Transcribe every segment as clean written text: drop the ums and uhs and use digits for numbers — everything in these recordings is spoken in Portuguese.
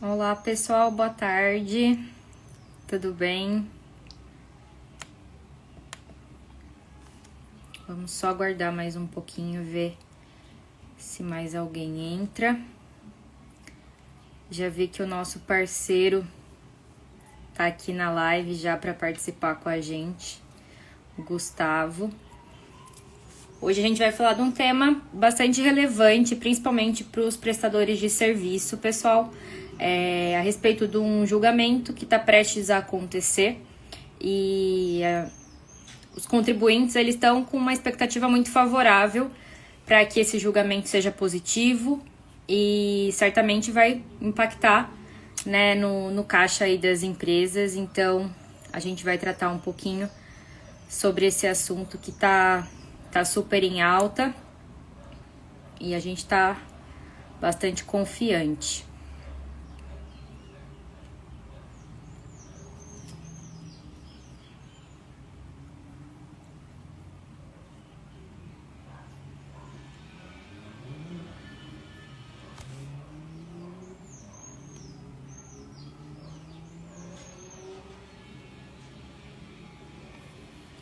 Olá pessoal, boa tarde, tudo bem? Vamos só aguardar mais um pouquinho, ver se mais alguém entra. Já vi que o nosso parceiro tá aqui na live já para participar com a gente, o Gustavo. Hoje a gente vai falar de um tema bastante relevante, principalmente para os prestadores de serviço, pessoal, a respeito de um julgamento que está prestes a acontecer e os contribuintes eles estão com uma expectativa muito favorável para que esse julgamento seja positivo e certamente vai impactar, né, no caixa aí das empresas. Então a gente vai tratar um pouquinho sobre esse assunto que tá super em alta e a gente tá bastante confiante.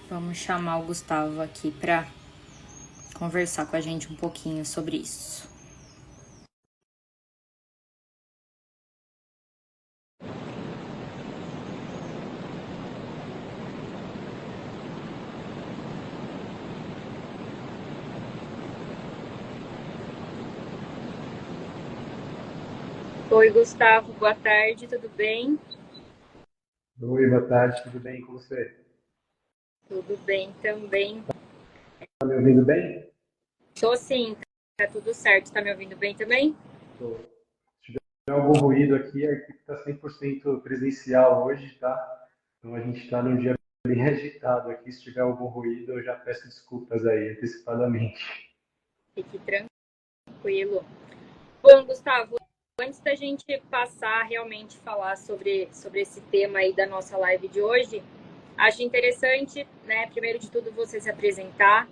Vamos chamar o Gustavo aqui para conversar com a gente um pouquinho sobre isso. Oi, Gustavo, boa tarde, tudo bem? Oi, boa tarde, tudo bem com você? Tudo bem também. Tá me ouvindo bem? Tô sim, tá tudo certo. Tá me ouvindo bem também? Tô. Se tiver algum ruído aqui, a equipe está 100% presencial hoje, tá? Então a gente está num dia bem agitado aqui. Se tiver algum ruído, eu já peço desculpas aí antecipadamente. Fique tranquilo. Bom, Gustavo, antes da gente passar a realmente falar sobre esse tema aí da nossa live de hoje, acho interessante, né, primeiro de tudo, você se apresentar,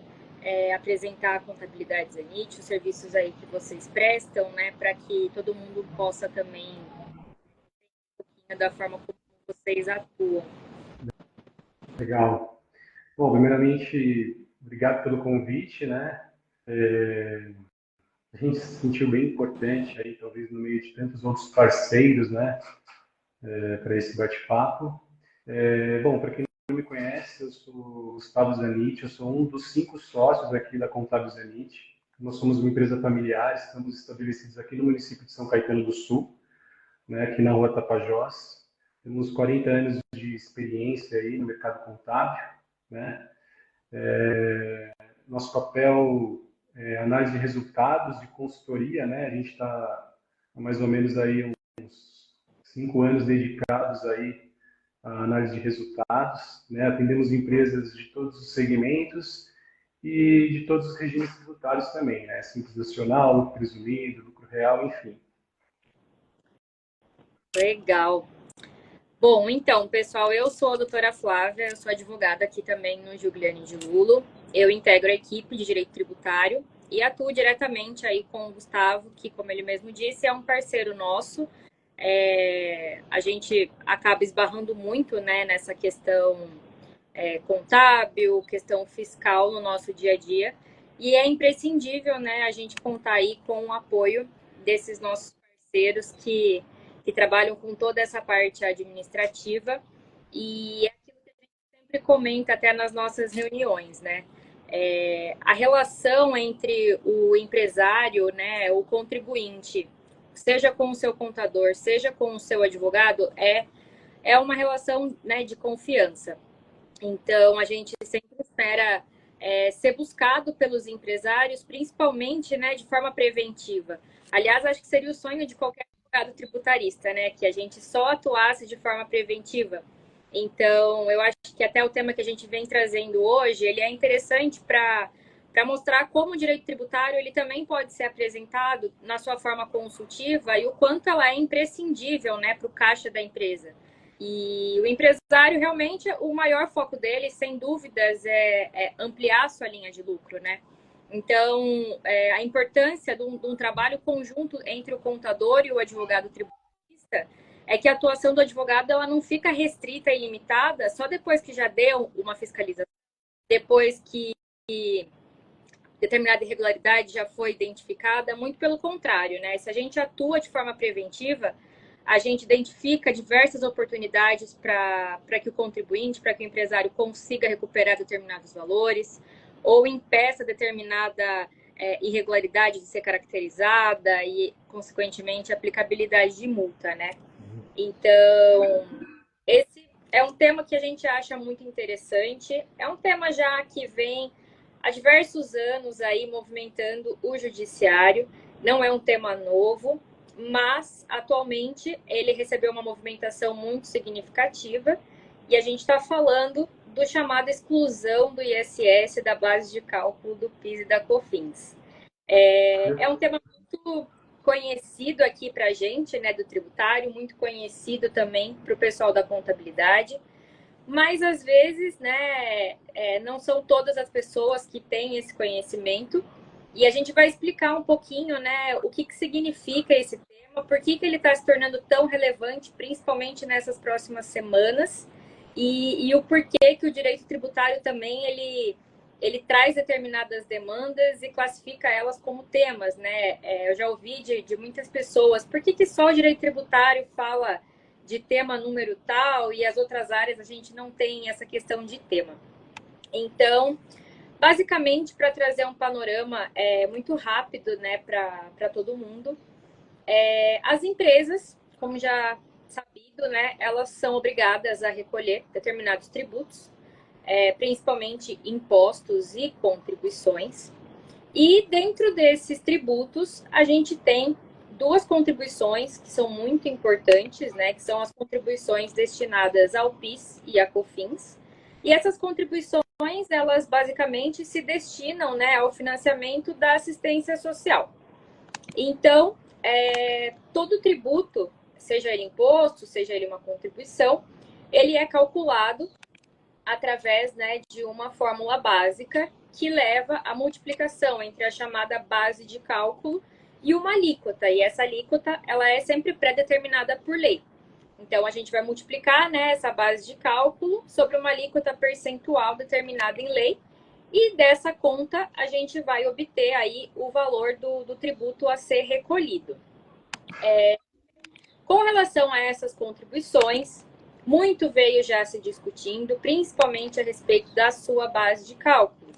apresentar a contabilidade Zenit, os serviços aí que vocês prestam, né, para que todo mundo possa também, da forma como vocês atuam. Legal. Bom, primeiramente, obrigado pelo convite, né? A gente se sentiu bem importante aí, talvez no meio de tantos outros parceiros, né, para esse bate-papo. Bom, para quem não me conhece, eu sou o Gustavo Zanit, eu sou um dos 5 sócios aqui da Contábil Zanit. Nós somos uma empresa familiar, estamos estabelecidos aqui no município de São Caetano do Sul, né, aqui na rua Tapajós. Temos 40 anos de experiência aí no mercado contábil, né? Nosso papel é análise de resultados, de consultoria, né? A gente está há mais ou menos aí uns 5 anos dedicados aí a análise de resultados, né? Atendemos empresas de todos os segmentos e de todos os regimes tributários também, né? Simples nacional, lucro presumido, lucro real, enfim. Legal. Bom, então, pessoal, eu sou a doutora Flávia, eu sou advogada aqui também no Giuliani de Lulo. Eu integro a equipe de Direito Tributário e atuo diretamente aí com o Gustavo, que, como ele mesmo disse, é um parceiro nosso. A gente acaba esbarrando muito, né, nessa questão contábil, questão fiscal no nosso dia a dia. E é imprescindível, né, a gente contar aí com o apoio desses nossos parceiros que trabalham com toda essa parte administrativa. E é aquilo que a gente sempre comenta até nas nossas reuniões, né? A relação entre o empresário, né, o contribuinte, seja com o seu contador, seja com o seu advogado, é uma relação, né, de confiança. Então, a gente sempre espera ser buscado pelos empresários, principalmente, né, de forma preventiva. Aliás, acho que seria o sonho de qualquer advogado tributarista, né, que a gente só atuasse de forma preventiva. Então, eu acho que até o tema que a gente vem trazendo hoje, ele é interessante para mostrar como o direito tributário ele também pode ser apresentado na sua forma consultiva e o quanto ela é imprescindível, né, para o caixa da empresa. E o empresário, realmente, o maior foco dele, sem dúvidas, é ampliar a sua linha de lucro, né? Então, a importância de um trabalho conjunto entre o contador e o advogado tributarista vista é que a atuação do advogado ela não fica restrita e limitada só depois que já deu uma fiscalização, depois que determinada irregularidade já foi identificada, muito pelo contrário, né? Se a gente atua de forma preventiva, a gente identifica diversas oportunidades para que o contribuinte, para que o empresário consiga recuperar determinados valores ou impeça determinada irregularidade de ser caracterizada e, consequentemente, aplicabilidade de multa, né? Então, esse é um tema que a gente acha muito interessante. É um tema já que vem há diversos anos aí movimentando o judiciário. Não é um tema novo, mas atualmente ele recebeu uma movimentação muito significativa e a gente está falando do chamado exclusão do ISS da base de cálculo do PIS e da COFINS. É um tema muito conhecido aqui para a gente, né, do tributário, muito conhecido também para o pessoal da contabilidade, mas às vezes, né, não são todas as pessoas que têm esse conhecimento e a gente vai explicar um pouquinho, né, o que significa esse tema, por que ele está se tornando tão relevante, principalmente nessas próximas semanas, e o porquê que o direito tributário também ele traz determinadas demandas e classifica elas como temas, né? Eu já ouvi de muitas pessoas, por que só o direito tributário fala de tema número tal e as outras áreas a gente não tem essa questão de tema? Então, basicamente, para trazer um panorama muito rápido, né, para todo mundo, as empresas, como já sabido, né, elas são obrigadas a recolher determinados tributos, principalmente impostos e contribuições. E dentro desses tributos, a gente tem duas contribuições que são muito importantes, né, que são as contribuições destinadas ao PIS e à COFINS. E essas contribuições, elas basicamente se destinam, né, ao financiamento da assistência social. Então, todo tributo, seja ele imposto, seja ele uma contribuição, ele é calculado através, né, de uma fórmula básica que leva à multiplicação entre a chamada base de cálculo e uma alíquota. E essa alíquota, ela é sempre pré-determinada por lei. Então, a gente vai multiplicar, né, essa base de cálculo sobre uma alíquota percentual determinada em lei. E dessa conta, a gente vai obter aí o valor do tributo a ser recolhido. Com relação a essas contribuições, muito veio já se discutindo, principalmente a respeito da sua base de cálculo.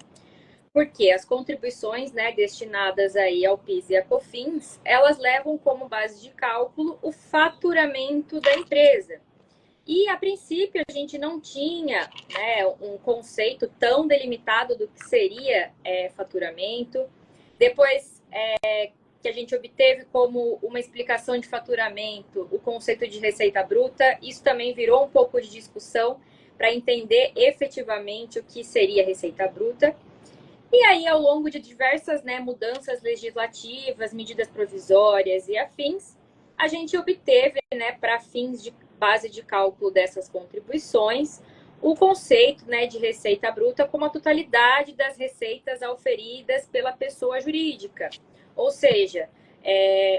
Porque as contribuições, né, destinadas aí ao PIS e à COFINS, elas levam como base de cálculo o faturamento da empresa. E, a princípio, a gente não tinha, né, um conceito tão delimitado do que seria faturamento. Depois que a gente obteve como uma explicação de faturamento o conceito de receita bruta, isso também virou um pouco de discussão para entender efetivamente o que seria receita bruta. E aí, ao longo de diversas, né, mudanças legislativas, medidas provisórias e afins, a gente obteve, né, para fins de base de cálculo dessas contribuições, o conceito, né, de receita bruta como a totalidade das receitas auferidas pela pessoa jurídica. Ou seja,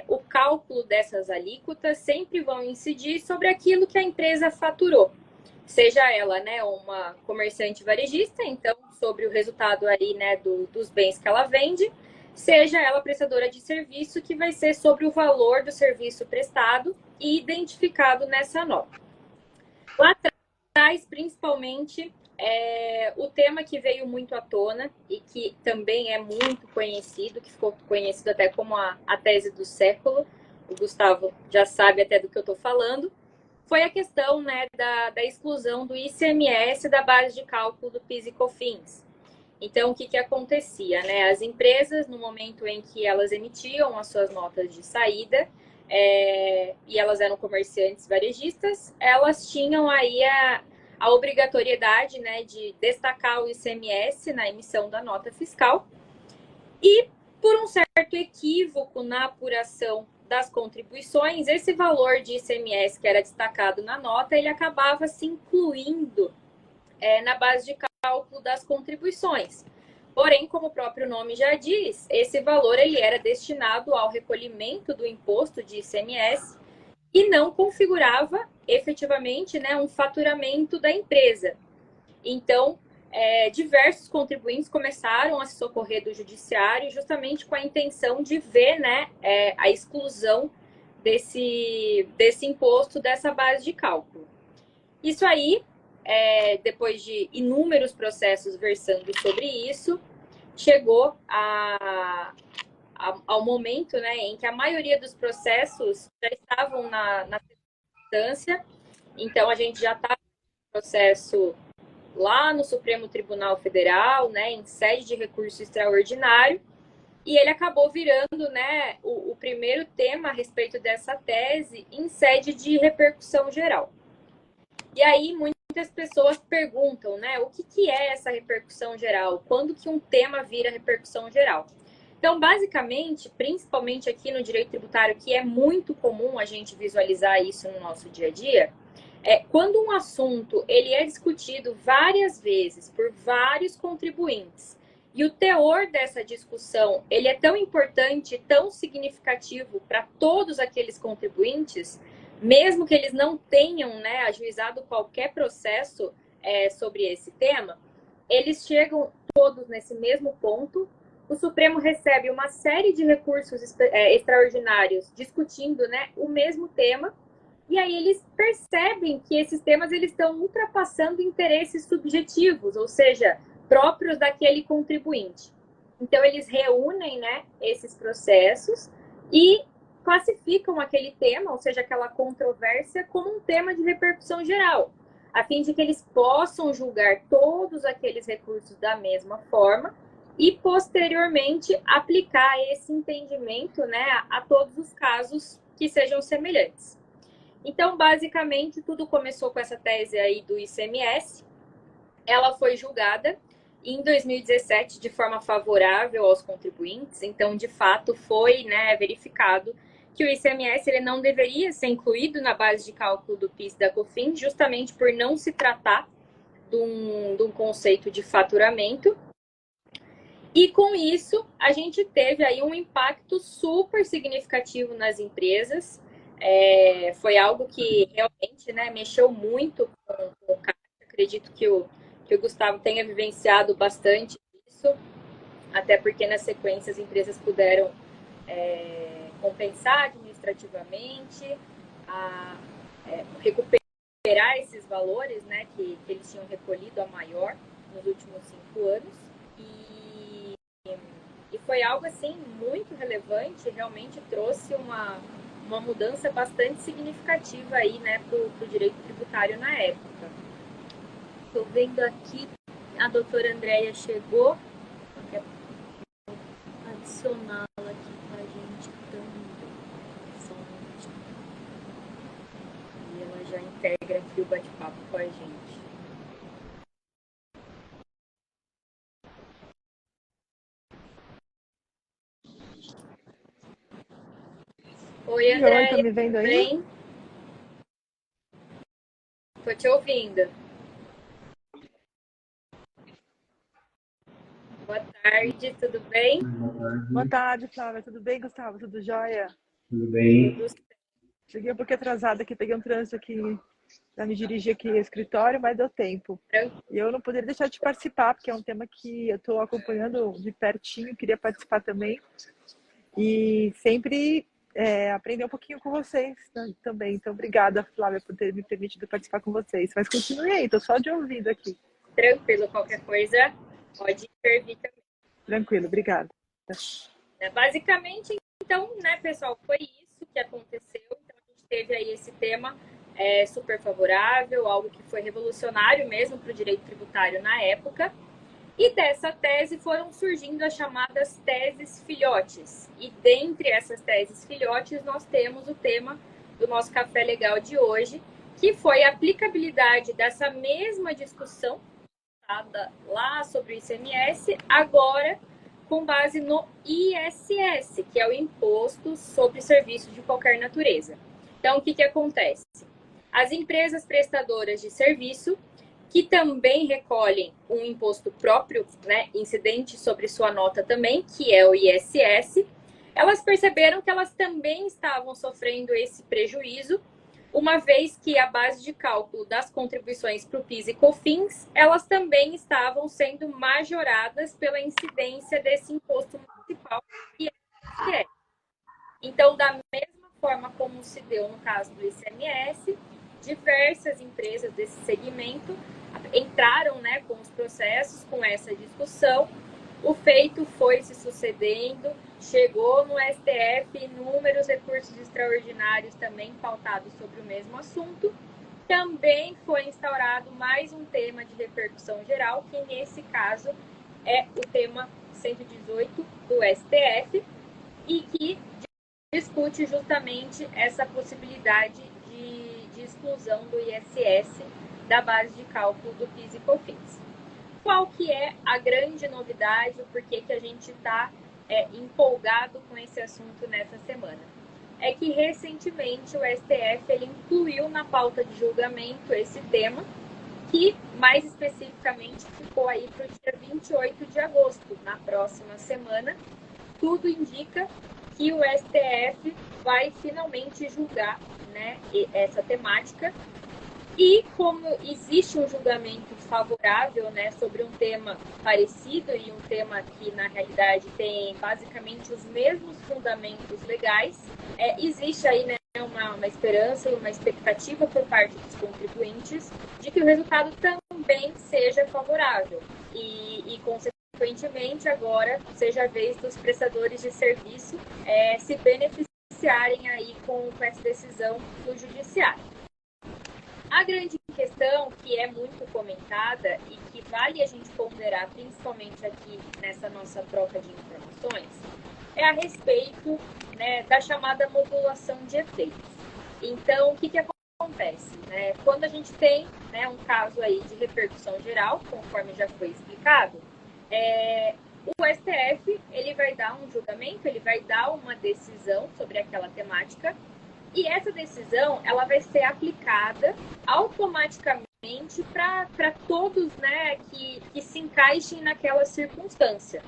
o cálculo dessas alíquotas sempre vão incidir sobre aquilo que a empresa faturou. Seja ela, né, uma comerciante varejista, então sobre o resultado aí, né, dos bens que ela vende, seja ela prestadora de serviço, que vai ser sobre o valor do serviço prestado e identificado nessa nota. Lá atrás, principalmente, o tema que veio muito à tona e que também é muito conhecido, que ficou conhecido até como a tese do século, o Gustavo já sabe até do que eu estou falando, foi a questão, né, da exclusão do ICMS da base de cálculo do PIS e COFINS. Então, o que acontecia, né? As empresas, no momento em que elas emitiam as suas notas de saída, e elas eram comerciantes varejistas, elas tinham aí a obrigatoriedade, né, de destacar o ICMS na emissão da nota fiscal. E, por um certo equívoco na apuração das contribuições, esse valor de ICMS que era destacado na nota, ele acabava se incluindo na base de cálculo das contribuições. Porém, como o próprio nome já diz, esse valor ele era destinado ao recolhimento do imposto de ICMS e não configurava efetivamente, né, um faturamento da empresa. Então, diversos contribuintes começaram a se socorrer do judiciário justamente com a intenção de ver, né, a exclusão desse imposto, dessa base de cálculo. Isso aí, depois de inúmeros processos versando sobre isso, chegou ao momento, né, em que a maioria dos processos já estavam na instância. Então, a gente já está no processo lá no Supremo Tribunal Federal, né, em sede de recurso extraordinário, e ele acabou virando, né, o primeiro tema a respeito dessa tese em sede de repercussão geral. E aí muitas pessoas perguntam, né, o que é essa repercussão geral? Quando que um tema vira repercussão geral? Então, basicamente, principalmente aqui no direito tributário, que é muito comum a gente visualizar isso no nosso dia a dia, quando um assunto ele é discutido várias vezes por vários contribuintes e o teor dessa discussão ele é tão importante, tão significativo para todos aqueles contribuintes, mesmo que eles não tenham, né, ajuizado qualquer processo sobre esse tema, eles chegam todos nesse mesmo ponto. O Supremo recebe uma série de recursos extraordinários discutindo, né, o mesmo tema. E aí eles percebem que esses temas eles estão ultrapassando interesses subjetivos, ou seja, próprios daquele contribuinte. Então eles reúnem, né, esses processos e classificam aquele tema, ou seja, aquela controvérsia, como um tema de repercussão geral, a fim de que eles possam julgar todos aqueles recursos da mesma forma e posteriormente aplicar esse entendimento, né, a todos os casos que sejam semelhantes. Então, basicamente, tudo começou com essa tese aí do ICMS. Ela foi julgada em 2017 de forma favorável aos contribuintes. Então, de fato, foi, né, verificado que o ICMS ele não deveria ser incluído na base de cálculo do PIS e da COFINS, justamente por não se tratar de um conceito de faturamento. E com isso, a gente teve aí um impacto super significativo nas empresas. Foi algo que realmente, né, mexeu muito com o CAC. Acredito que o Gustavo tenha vivenciado bastante isso, até porque na sequência as empresas puderam compensar administrativamente, recuperar esses valores, né, que eles tinham recolhido a maior nos últimos 5 anos. E foi algo assim muito relevante, realmente trouxe uma mudança bastante significativa aí, né, para o direito tributário na época. Estou vendo aqui, a doutora Andréia chegou, quer adicioná-la aqui para a gente também. E ela já integra aqui o bate-papo com a gente. Oi, Andréia. Oi, tá me vendo aí? Bem? Tô te ouvindo. Boa tarde, tudo bem? Boa tarde, Flávia. Tudo bem, Gustavo? Tudo jóia? Tudo bem? Cheguei um pouquinho atrasada aqui, peguei um trânsito aqui para me dirigir aqui ao escritório, mas deu tempo. E eu não poderia deixar de participar, porque é um tema que eu estou acompanhando de pertinho, queria participar também. E sempre aprender um pouquinho com vocês, né, também. Então, obrigada, Flávia, por ter me permitido participar com vocês. Mas continue aí, estou só de ouvido aqui. Tranquilo, qualquer coisa pode intervir também. Tranquilo, obrigada. Basicamente, então, né, pessoal, foi isso que aconteceu. Então, a gente teve aí esse tema super favorável, algo que foi revolucionário mesmo para o direito tributário na época. E dessa tese foram surgindo as chamadas teses filhotes. E dentre essas teses filhotes, nós temos o tema do nosso café legal de hoje, que foi a aplicabilidade dessa mesma discussão lá sobre o ICMS, agora com base no ISS, que é o Imposto sobre Serviços de Qualquer Natureza. Então, o que acontece? As empresas prestadoras de serviço, que também recolhem um imposto próprio, né, incidente sobre sua nota também, que é o ISS, elas perceberam que elas também estavam sofrendo esse prejuízo, uma vez que a base de cálculo das contribuições para o PIS e COFINS, elas também estavam sendo majoradas pela incidência desse imposto municipal que é. Então, da mesma forma como se deu no caso do ICMS, diversas empresas desse segmento entraram, né, com os processos, com essa discussão. O feito foi se sucedendo, chegou no STF inúmeros recursos extraordinários também pautados sobre o mesmo assunto. Também foi instaurado mais um tema de repercussão geral, que nesse caso é o tema 118 do STF, e que discute justamente essa possibilidade de exclusão do ISS da base de cálculo do PIS e COFINS. Qual que é a grande novidade, o porquê que a gente está empolgado com esse assunto nessa semana? É que recentemente o STF ele incluiu na pauta de julgamento esse tema, que mais especificamente ficou aí para o dia 28 de agosto, na próxima semana. Tudo indica que o STF vai finalmente julgar, né, essa temática. E como existe um julgamento favorável, né, sobre um tema parecido e um tema que, na realidade, tem basicamente os mesmos fundamentos legais, existe aí, né, uma esperança e uma expectativa por parte dos contribuintes de que o resultado também seja favorável e consequentemente, agora seja a vez dos prestadores de serviço se beneficiarem aí com essa decisão do judiciário. A grande questão que é muito comentada e que vale a gente ponderar, principalmente aqui nessa nossa troca de informações, é a respeito, né, da chamada modulação de efeitos. Então, o que acontece? Né? Quando a gente tem, né, um caso aí de repercussão geral, conforme já foi explicado, o STF ele vai dar um julgamento, ele vai dar uma decisão sobre aquela temática. E essa decisão, ela vai ser aplicada automaticamente para todos, né, que se encaixem naquela circunstância,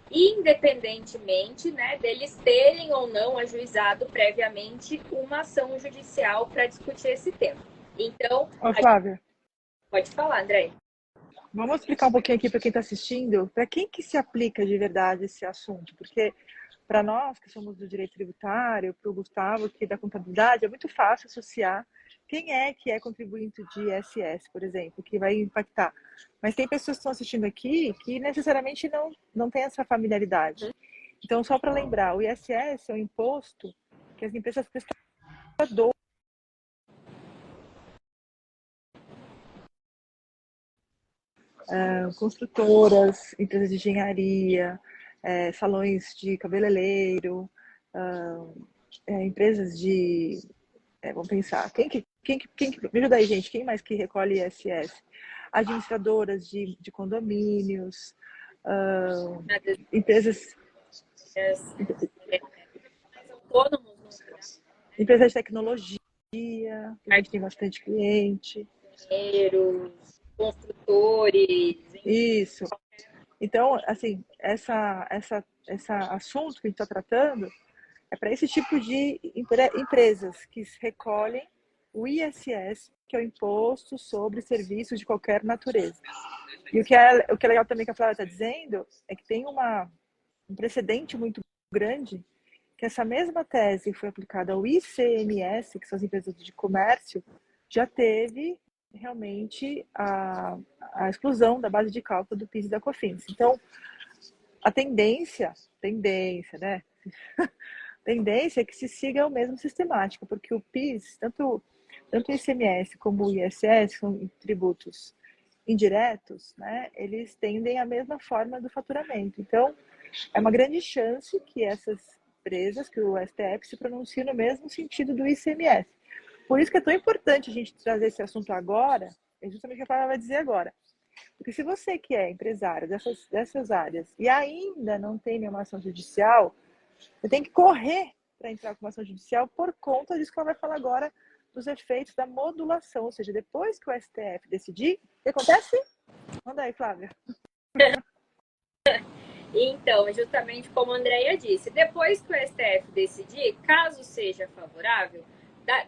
independentemente, né, deles terem ou não ajuizado previamente uma ação judicial para discutir esse tema. Então, Flávia, pode falar, André. Vamos explicar um pouquinho aqui para quem está assistindo, para quem que se aplica de verdade esse assunto, porque para nós que somos do direito tributário, para o Gustavo que é da contabilidade, é muito fácil associar quem é que é contribuinte de ISS, por exemplo, que vai impactar. Mas tem pessoas que estão assistindo aqui que necessariamente não tem essa familiaridade. Então, só para lembrar, o ISS é um imposto que as empresas prestadoras construtoras, empresas de engenharia, salões de cabeleireiro, empresas de... vamos pensar, quem me ajuda aí, gente, quem mais que recolhe ISS? Administradoras de condomínios, empresas... autônomos, empresas de tecnologia, a gente tem bastante cliente. Engenheiros, construtores. Isso. Então, assim, esse assunto que a gente está tratando é para esse tipo de empresas que recolhem o ISS, que é o Imposto sobre Serviços de Qualquer Natureza. E o que é legal também que a Flávia está dizendo é que tem um precedente muito grande que essa mesma tese foi aplicada ao ICMS, que são as empresas de comércio, já teve realmente a exclusão da base de cálculo do PIS e da COFINS. Então, a tendência, né? Tendência é que se siga o mesmo sistemática, porque o PIS, tanto o ICMS como o ISS, são tributos indiretos, né? Eles tendem à mesma forma do faturamento. Então, é uma grande chance que essas empresas, que o STF se pronuncie no mesmo sentido do ICMS. Por isso que é tão importante a gente trazer esse assunto agora, é justamente o que a Flávia vai dizer agora. Porque se você que é empresário dessas áreas e ainda não tem nenhuma ação judicial, você tem que correr para entrar com uma ação judicial por conta disso que ela vai falar agora, dos efeitos da modulação. Ou seja, depois que o STF decidir, o que acontece? Manda aí, Flávia. Então, justamente como a Andrea disse, depois que o STF decidir, caso seja favorável,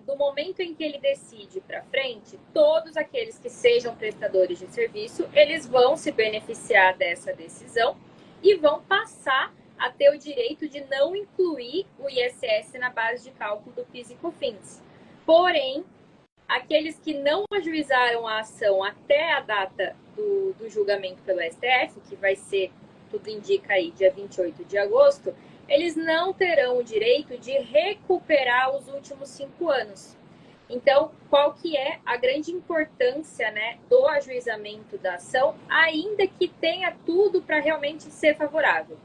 do momento em que ele decide para frente, todos aqueles que sejam prestadores de serviço, eles vão se beneficiar dessa decisão e vão passar a ter o direito de não incluir o ISS na base de cálculo do PIS e COFINS. Porém, aqueles que não ajuizaram a ação até a data do julgamento pelo STF, que vai ser, tudo indica aí, dia 28 de agosto, eles não terão o direito de recuperar os últimos 5 anos. Então, qual que é a grande importância, né, do ajuizamento da ação, ainda que tenha tudo para realmente ser favorável?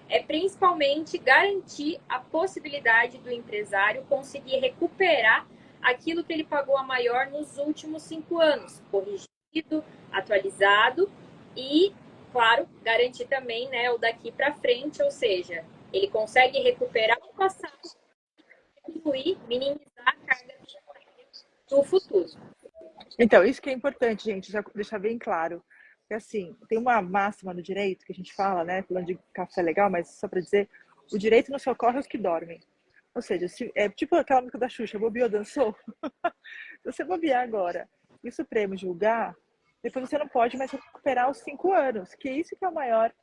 É principalmente garantir a possibilidade do empresário conseguir recuperar aquilo que ele pagou a maior nos últimos 5 anos, corrigido, atualizado e, claro, garantir também, né, o daqui para frente, ou seja, ele consegue recuperar o passado, diminuir, minimizar a carga do futuro. Então, isso que é importante, gente, já deixar bem claro. Que assim, tem uma máxima no direito que a gente fala, né, falando de café legal, mas só para dizer, o direito não socorre os que dormem. Ou seja, é tipo aquela música da Xuxa, bobeou, dançou. Se você bobear agora e o Supremo julgar, depois você não pode mais recuperar os 5 anos, que isso que é a maior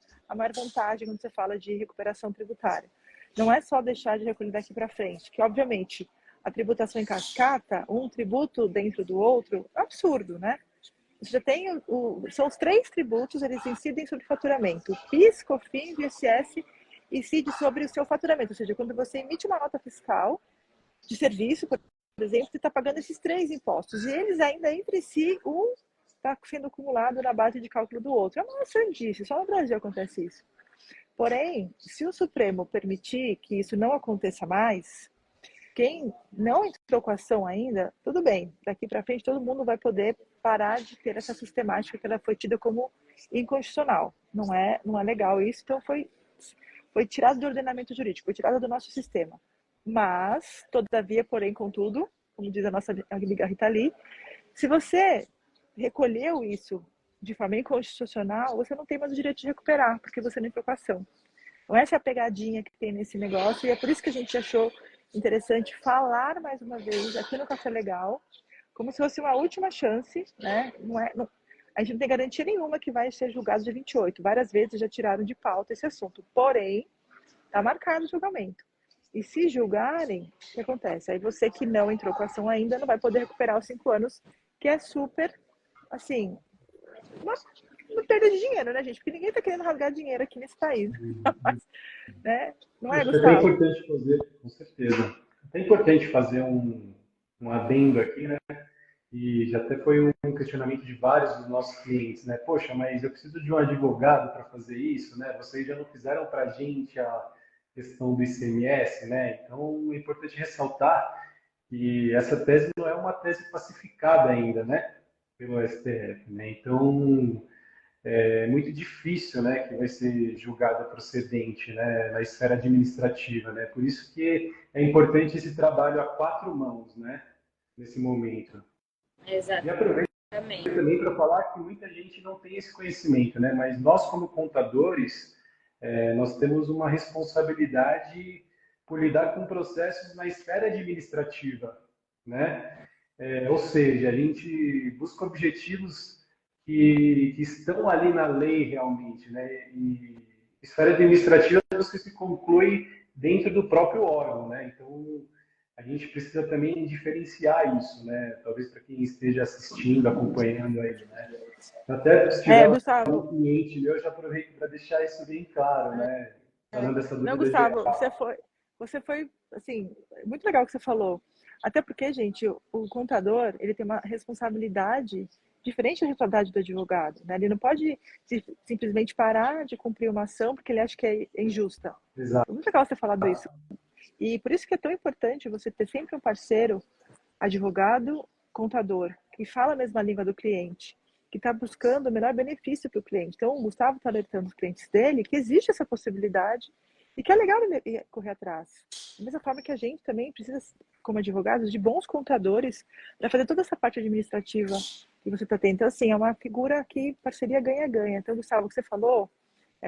vantagem quando você fala de recuperação tributária. Não é só deixar de recolher daqui para frente, que obviamente a tributação em cascata, um tributo dentro do outro, é absurdo, né? Você já tem são os 3 tributos, eles incidem sobre faturamento: o PIS, COFINS, ISS, incide sobre o seu faturamento. Ou seja, quando você emite uma nota fiscal de serviço, por exemplo, você está pagando esses 3 impostos. E eles ainda entre si, um está sendo acumulado na base de cálculo do outro. É uma sandice, só no Brasil acontece isso. Porém, se o Supremo permitir que isso não aconteça mais, quem não entrou com ação ainda, tudo bem. Daqui para frente, todo mundo vai poder parar de ter essa sistemática que ela foi tida como inconstitucional. Não é legal isso. Então, foi tirado do ordenamento jurídico, foi tirado do nosso sistema. Mas, todavia, porém, contudo, como diz a nossa amiga Rita Lee, se você recolheu isso de forma inconstitucional, você não tem mais o direito de recuperar, porque você não entrou com ação. Então, essa é a pegadinha que tem nesse negócio, e é por isso que a gente achou interessante falar mais uma vez aqui no Café Legal, como se fosse uma última chance, né? A gente não tem garantia nenhuma que vai ser julgado dia 28. Várias vezes já tiraram de pauta esse assunto. Porém, está marcado o julgamento. E se julgarem, o que acontece? Aí você que não entrou com a ação ainda não vai poder recuperar os 5 anos, que é super, assim, uma perda de dinheiro, né, gente? Porque ninguém está querendo rasgar dinheiro aqui nesse país. Né? Não é, Acho que é Gustavo? até importante fazer, com certeza. É até importante fazer um adendo aqui, né? E já até foi um questionamento de vários dos nossos clientes, né? Poxa, mas eu preciso de um advogado para fazer isso, né? Vocês já não fizeram para a gente a questão do ICMS, né? Então é importante ressaltar que essa tese não é uma tese pacificada ainda, né? Pelo STF, né? Então é muito difícil, né, que vai ser julgada procedente, né, na esfera administrativa, né? Por isso que é importante esse trabalho a 4 mãos, né, nesse momento. E aproveito também para falar que muita gente não tem esse conhecimento, né? Mas nós, como contadores, nós temos uma responsabilidade por lidar com processos na esfera administrativa, né? Ou seja, a gente busca objetivos que estão ali na lei realmente, né? E esfera administrativa você se conclui dentro do próprio órgão, né? Então a gente precisa também diferenciar isso, né? Talvez para quem esteja assistindo, acompanhando aí, né? Até se tiver um Gustavo. cliente meu, eu já aproveito para deixar isso bem claro, né? Falando essa Não, dúvida Gustavo, geral. você foi, assim, muito legal o que você falou. Até porque, gente, o contador, ele tem uma responsabilidade diferente da responsabilidade do advogado, né? Ele não pode simplesmente parar de cumprir uma ação porque ele acha que é injusta. Exato. É muito legal você falar isso. E por isso que é tão importante você ter sempre um parceiro, advogado, contador, que fala a mesma língua do cliente, que está buscando o melhor benefício para o cliente. Então, o Gustavo está alertando os clientes dele que existe essa possibilidade e que é legal ele correr atrás. Da mesma forma que a gente também precisa, como advogados, de bons contadores para fazer toda essa parte administrativa que você está tendo. Então, assim, é uma figura que parceria ganha-ganha. Então, Gustavo, o que você falou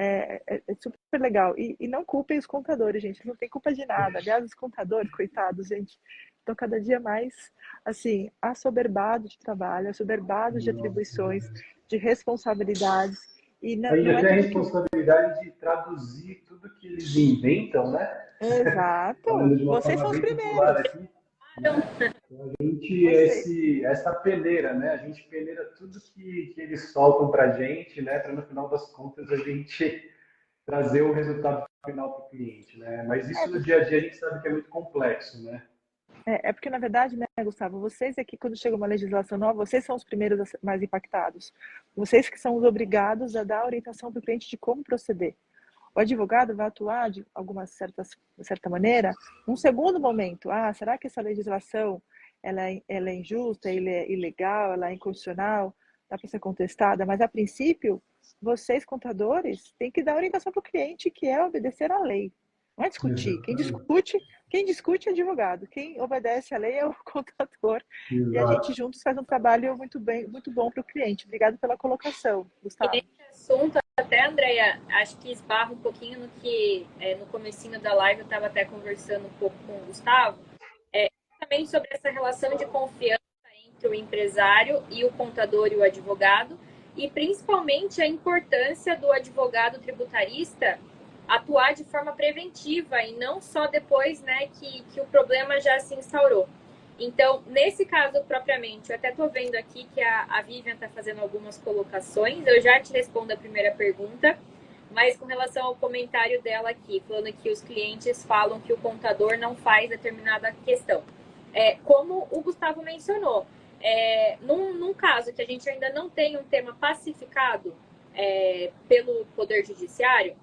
É super legal. E não culpem os contadores, gente. Eles não têm culpa de nada. Aliás, os contadores, coitados, gente, estão cada dia mais, assim, assoberbados de trabalho, assoberbados de atribuições, de responsabilidades. E Aí não é até a tudo que... responsabilidade de traduzir tudo que eles inventam, né? Exato. Falando de uma Vocês forma são os bem popular primeiros. aqui, né? A gente é Vocês. essa peneira, né? A gente peneira tudo que eles soltam para a gente, né? Para no final das contas a gente trazer o resultado final para o cliente, né? Mas É, isso no dia a dia a gente sabe que é muito complexo, né? porque, na verdade, né, Gustavo, vocês aqui, quando chega uma legislação nova, vocês são os primeiros mais impactados. Vocês que são os obrigados a dar orientação para o cliente de como proceder. O advogado vai atuar de certa maneira num segundo momento. Ah, será que essa legislação ela é injusta, ela é ilegal, ela é inconstitucional, dá para ser contestada? Mas, a princípio, vocês, contadores, têm que dar orientação para o cliente, que é obedecer à lei. Não é discutir. Exatamente. Quem discute é advogado. Quem obedece à lei é o contador. E a gente Exato. juntos faz um trabalho muito bom para o cliente. Obrigado pela colocação, E Gustavo. nesse assunto, até, Andréia, acho que esbarra um pouquinho no que no comecinho da live eu estava até conversando um pouco com o Gustavo, justamente sobre essa relação de confiança entre o empresário e o contador e o advogado, e principalmente a importância do advogado tributarista atuar de forma preventiva e não só depois, né, que o problema já se instaurou. Então, nesse caso propriamente, eu até estou vendo aqui que a Vivian está fazendo algumas colocações, eu já te respondo a primeira pergunta, mas com relação ao comentário dela aqui, falando que os clientes falam que o contador não faz determinada questão. Como o Gustavo mencionou, num caso que a gente ainda não tem um tema pacificado pelo Poder Judiciário,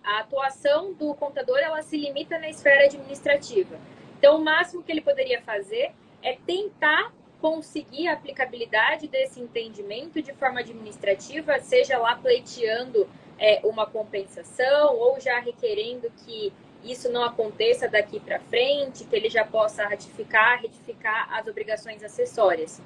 a atuação do contador ela se limita na esfera administrativa. Então, o máximo que ele poderia fazer é tentar conseguir a aplicabilidade desse entendimento de forma administrativa, seja lá pleiteando uma compensação ou já requerendo que isso não aconteça daqui para frente, que ele já possa retificar as obrigações acessórias.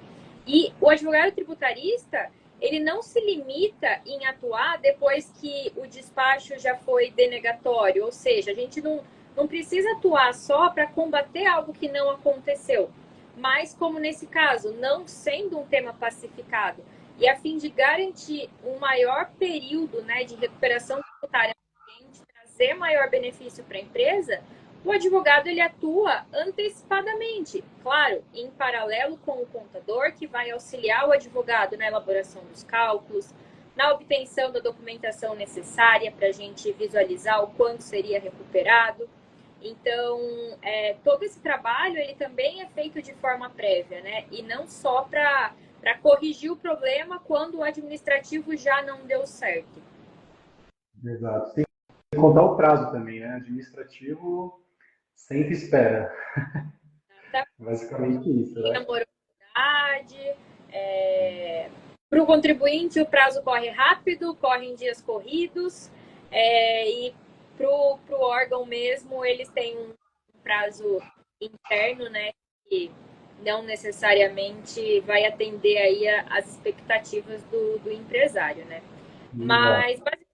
E o advogado tributarista, ele não se limita em atuar depois que o despacho já foi denegatório, ou seja, a gente não precisa atuar só para combater algo que não aconteceu, mas como nesse caso, não sendo um tema pacificado, e a fim de garantir um maior período, né, de recuperação tributária, trazer maior benefício para a empresa, o advogado ele atua antecipadamente, claro, em paralelo com o contador, que vai auxiliar o advogado na elaboração dos cálculos, na obtenção da documentação necessária para a gente visualizar o quanto seria recuperado. Então, todo esse trabalho ele também é feito de forma prévia, né? E não só para corrigir o problema quando o administrativo já não deu certo. Exato. Tem que contar o prazo também, né? Administrativo sempre espera. Basicamente isso, Tem a né? morosidade, para o contribuinte o prazo corre rápido, corre em dias corridos, e para o órgão mesmo eles têm um prazo interno, né, que não necessariamente vai atender aí as expectativas do empresário, né? Mas, basicamente,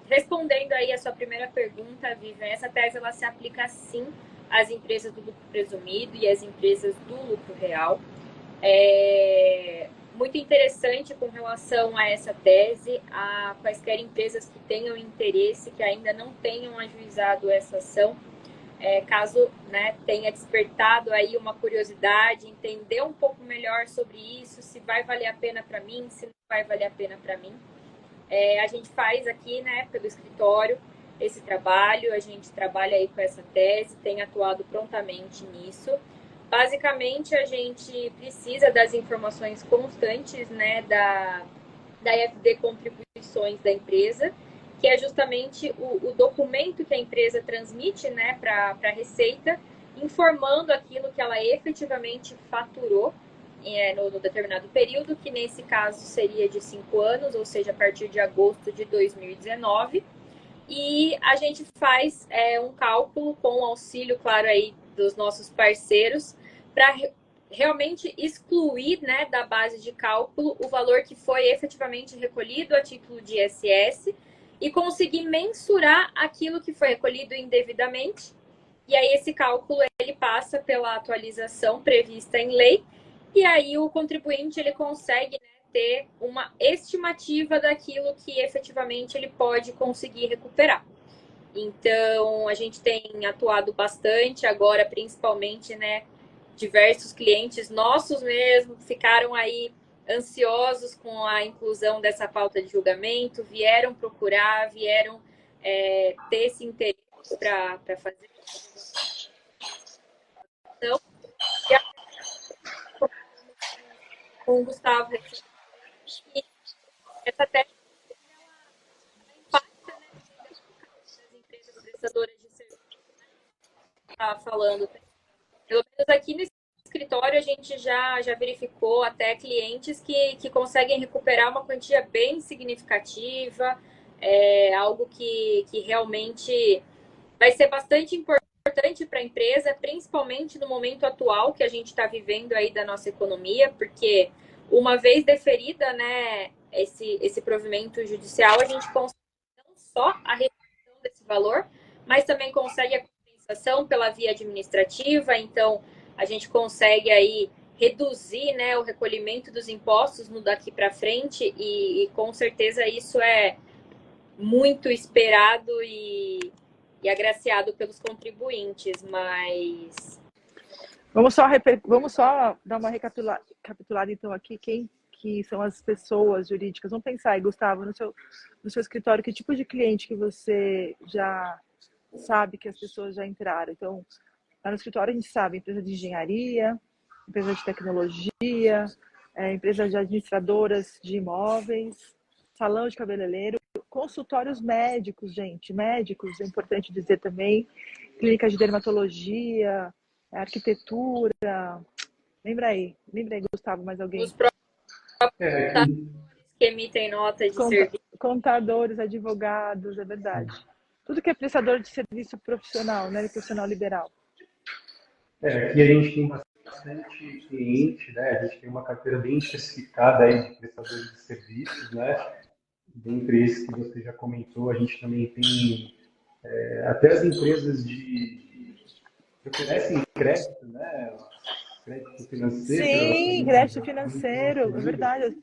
respondendo aí a sua primeira pergunta, Vivian, essa tese ela se aplica sim às empresas do lucro presumido e às empresas do lucro real. Muito interessante com relação a essa tese, a quaisquer empresas que tenham interesse, que ainda não tenham ajuizado essa ação, caso, né, tenha despertado aí uma curiosidade, entender um pouco melhor sobre isso, se vai valer a pena para mim, se não vai valer a pena para mim. A gente faz aqui, né, pelo escritório, esse trabalho, a gente trabalha aí com essa tese, tem atuado prontamente nisso. Basicamente, a gente precisa das informações constantes, né, da IFD Contribuições da empresa, que é justamente o documento que a empresa transmite, né, para a Receita, informando aquilo que ela efetivamente faturou no determinado período, que nesse caso seria de 5 anos, ou seja, a partir de agosto de 2019. E a gente faz um cálculo com o auxílio, claro, aí dos nossos parceiros, para realmente excluir, né, da base de cálculo o valor que foi efetivamente recolhido a título de ISS e conseguir mensurar aquilo que foi recolhido indevidamente. E aí esse cálculo ele passa pela atualização prevista em lei, e aí o contribuinte ele consegue, né, ter uma estimativa daquilo que efetivamente ele pode conseguir recuperar. Então, a gente tem atuado bastante agora, principalmente, né, diversos clientes nossos mesmo ficaram aí ansiosos com a inclusão dessa pauta de julgamento, vieram procurar, vieram ter esse interesse para fazer. Então, com o Gustavo, essa técnica impacta, né, das empresas prestadoras de serviço, tá falando. Pelo menos aqui nesse escritório a gente já verificou até clientes que conseguem recuperar uma quantia bem significativa, algo que realmente vai ser bastante importante para a empresa, principalmente no momento atual que a gente está vivendo aí da nossa economia, porque uma vez deferida, né, esse provimento judicial, a gente consegue não só a redução desse valor, mas também consegue a compensação pela via administrativa. Então a gente consegue aí reduzir, né, o recolhimento dos impostos no daqui para frente, e com certeza isso é muito esperado e agraciado pelos contribuintes, mas... Vamos só dar uma recapitulada então aqui, quem que são as pessoas jurídicas. Vamos pensar aí, Gustavo, no seu escritório, que tipo de cliente que você já sabe que as pessoas já entraram. Então, lá no escritório a gente sabe empresa de engenharia, empresa de tecnologia, empresa de administradoras de imóveis, salão de cabeleireiro, consultórios médicos, gente, médicos, é importante dizer também, clínicas de dermatologia, arquitetura, lembra aí, Gustavo, mais alguém? Os próprios que emitem nota de serviço. Contadores, advogados, é verdade. Tudo que é prestador de serviço profissional, né, profissional liberal. Aqui a gente tem bastante cliente, né? A gente tem uma carteira bem especificada aí de prestadores de serviços, né? Dentre esses que você já comentou, a gente também tem até as empresas que oferecem crédito, né? Crédito financeiro. Sim, crédito financeiro, é verdade.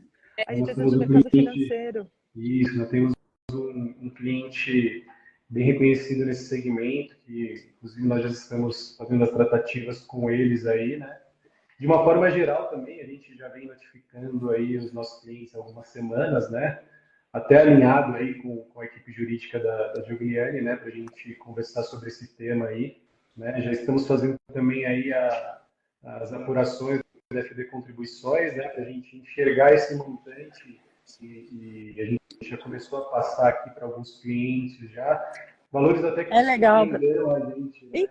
As Nós empresas temos do um mercado cliente, financeiro. isso, nós temos um cliente bem reconhecido nesse segmento, que inclusive nós já estamos fazendo as tratativas com eles aí, né? De uma forma geral também, a gente já vem notificando aí os nossos clientes há algumas semanas, né? Até alinhado aí com a equipe jurídica da Giuliani, né? Para a gente conversar sobre esse tema aí, né? Já estamos fazendo também aí as apurações do FD Contribuições, né? Para a gente enxergar esse montante e a gente já começou a passar aqui para alguns clientes já, valores até que legal. surpreenderam a gente, né?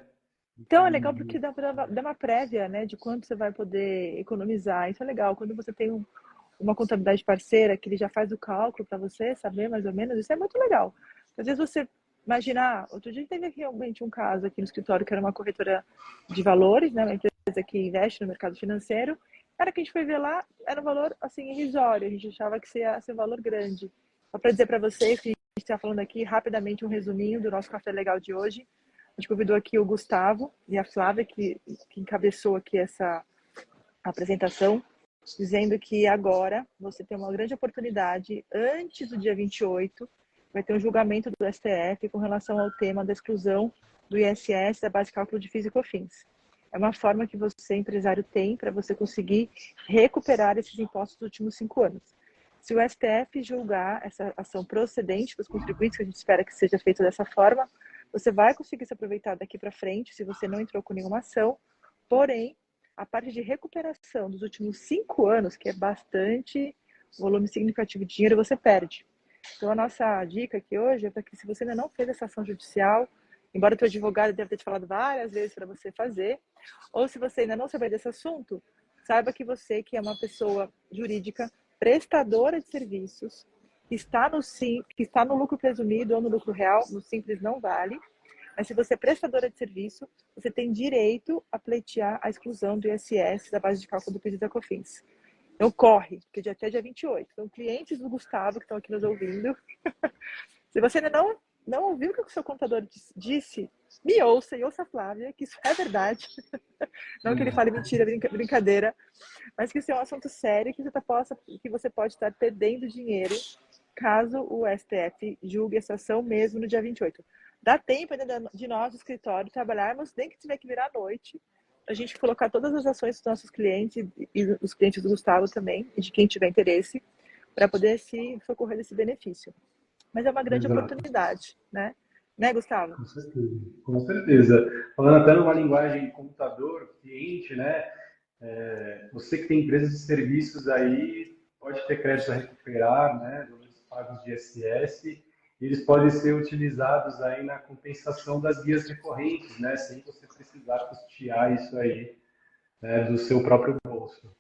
Então é legal porque dá uma prévia, né, de quanto você vai poder economizar. Isso é legal. Quando você tem uma contabilidade parceira que ele já faz o cálculo para você saber mais ou menos, isso é muito legal. Às vezes você imaginar, outro dia teve realmente um caso aqui no escritório que era uma corretora de valores, né, uma empresa que investe no mercado financeiro. Era que a gente foi ver lá, era um valor assim irrisório. A gente achava que ia ser um valor grande. Só para dizer para vocês que a gente está falando aqui rapidamente um resuminho do nosso café legal de hoje. A gente convidou aqui o Gustavo e a Flávia, que encabeçou aqui essa apresentação, dizendo que agora você tem uma grande oportunidade, antes do dia 28, vai ter um julgamento do STF com relação ao tema da exclusão do ISS da base de cálculo de FIS e COFINS. É uma forma que você, empresário, tem para você conseguir recuperar esses impostos dos últimos 5 anos. Se o STF julgar essa ação procedente para os contribuintes, que a gente espera que seja feito dessa forma, você vai conseguir se aproveitar daqui para frente, se você não entrou com nenhuma ação. Porém, a parte de recuperação dos últimos 5 anos, que é bastante volume significativo de dinheiro, você perde. Então, a nossa dica aqui hoje é para que, se você ainda não fez essa ação judicial, embora o teu advogado deve ter te falado várias vezes para você fazer, ou se você ainda não saber desse assunto, saiba que você, que é uma pessoa jurídica, prestadora de serviços, que está no lucro presumido ou no lucro real, no simples não vale, mas se você é prestadora de serviço, você tem direito a pleitear a exclusão do ISS da base de cálculo do PIS e da COFINS. Então corre, porque até dia 28. Então, clientes do Gustavo que estão aqui nos ouvindo, Se você ainda não ouviu o que o seu contador disse, me ouça e ouça a Flávia, que isso é verdade. Não que ele fale mentira, brincadeira, mas que isso é um assunto sério que você pode estar perdendo dinheiro caso o STF julgue essa ação mesmo no dia 28. Dá tempo ainda de nós, do escritório, trabalharmos, nem que tiver que virar à noite, a gente colocar todas as ações dos nossos clientes e dos clientes do Gustavo também, e de quem tiver interesse, para poder se socorrer desse benefício. Mas é uma grande oportunidade, né? Né, Gustavo? Com certeza, com certeza. Falando até numa linguagem computador, cliente, né? Você que tem empresas de serviços aí, pode ter crédito a recuperar, né? Dos pagos de ISS, e eles podem ser utilizados aí na compensação das guias recorrentes, né? Sem você precisar custear isso aí, né, do seu próprio bolso.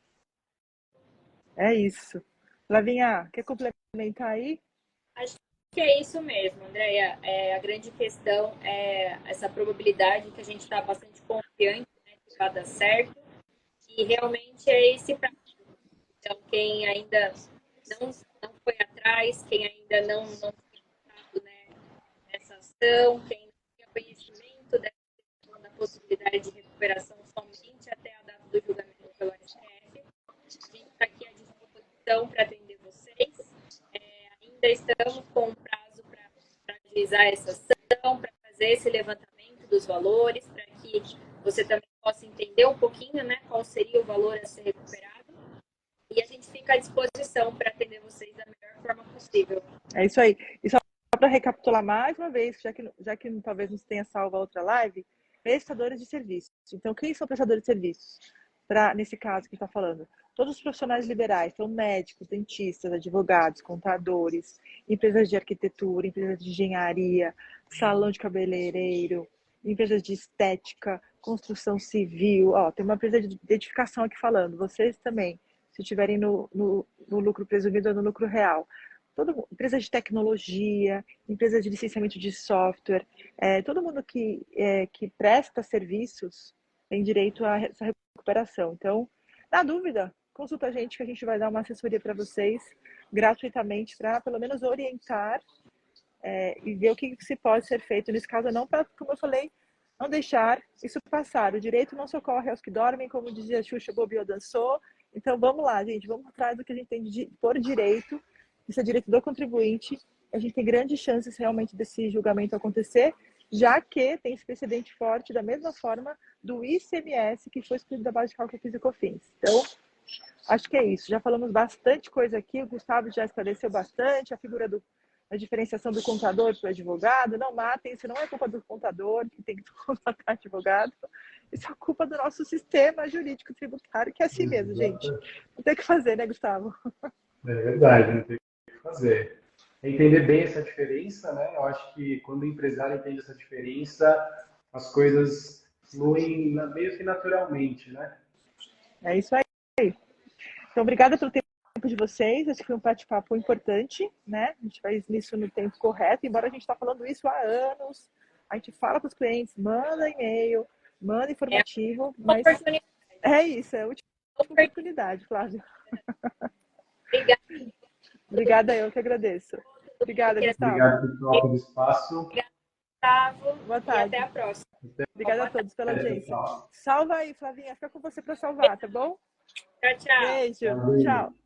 É isso. Flavinha, quer complementar aí? Acho que é isso mesmo, Andréia. A grande questão é essa probabilidade que a gente está bastante confiante, né, que vai dar certo. E realmente é esse prazo. Então, quem ainda não foi atrás, quem ainda não foi interessado, né, nessa ação, quem não tinha conhecimento da possibilidade de recuperação somente até a data do julgamento pelo STF, a gente está aqui à disposição para atender vocês. Ainda estamos com um prazo para agilizar essa ação, para fazer esse levantamento dos valores, para que você também possa entender um pouquinho, né, qual seria o valor a ser recuperado. E a gente fica à disposição para atender vocês da melhor forma possível. É isso aí. E só para recapitular mais uma vez, já que talvez não tenha salvo a outra live, prestadores de serviços. Então, quem são prestadores de serviços? Nesse caso que está falando, todos os profissionais liberais, então médicos, dentistas, advogados, contadores, empresas de arquitetura, empresas de engenharia, salão de cabeleireiro, empresas de estética, construção civil, tem uma empresa de edificação aqui falando, vocês também, se estiverem no lucro presumido ou no lucro real. Empresas de tecnologia, empresas de licenciamento de software, todo mundo que presta serviços tem direito a essa recuperação. Então, na dúvida, consulta a gente que a gente vai dar uma assessoria para vocês gratuitamente para pelo menos orientar e ver o que se pode ser feito nesse caso, não para, como eu falei, não deixar isso passar. O direito não socorre aos que dormem, como dizia Xuxa, bobeou, dançou. Então, vamos lá, gente, vamos atrás do que a gente tem por direito, isso é direito do contribuinte. A gente tem grandes chances realmente desse julgamento acontecer, já que tem esse precedente forte, da mesma forma do ICMS, que foi excluído da base de cálculo PIS e COFINS. Então, acho que é isso. Já falamos bastante coisa aqui, o Gustavo já esclareceu bastante, a figura a diferenciação do contador para o advogado. Não matem, isso não é culpa do contador, que tem que contratar advogado. Isso é culpa do nosso sistema jurídico tributário, que é assim mesmo, gente. Não tem o que fazer, né, Gustavo? É verdade, não tem o que fazer. Entender bem essa diferença, né? Eu acho que quando o empresário entende essa diferença, as coisas fluem meio que naturalmente, né? É isso aí. Então, obrigada pelo tempo de vocês. Esse foi um bate-papo importante, né? A gente faz isso no tempo correto, embora a gente está falando isso há anos. A gente fala com os clientes, manda e-mail, manda informativo, mas é isso, é a última oportunidade, Flávia. Obrigada. Obrigada, eu que agradeço. Obrigada, Gustavo. Obrigado pessoal pelo espaço. Obrigada, Gustavo. Boa tarde. E até a próxima. Obrigada a todos pela audiência. Salva aí, Flavinha. Fica com você para salvar, tá bom? Tchau, tchau. Beijo. Tchau.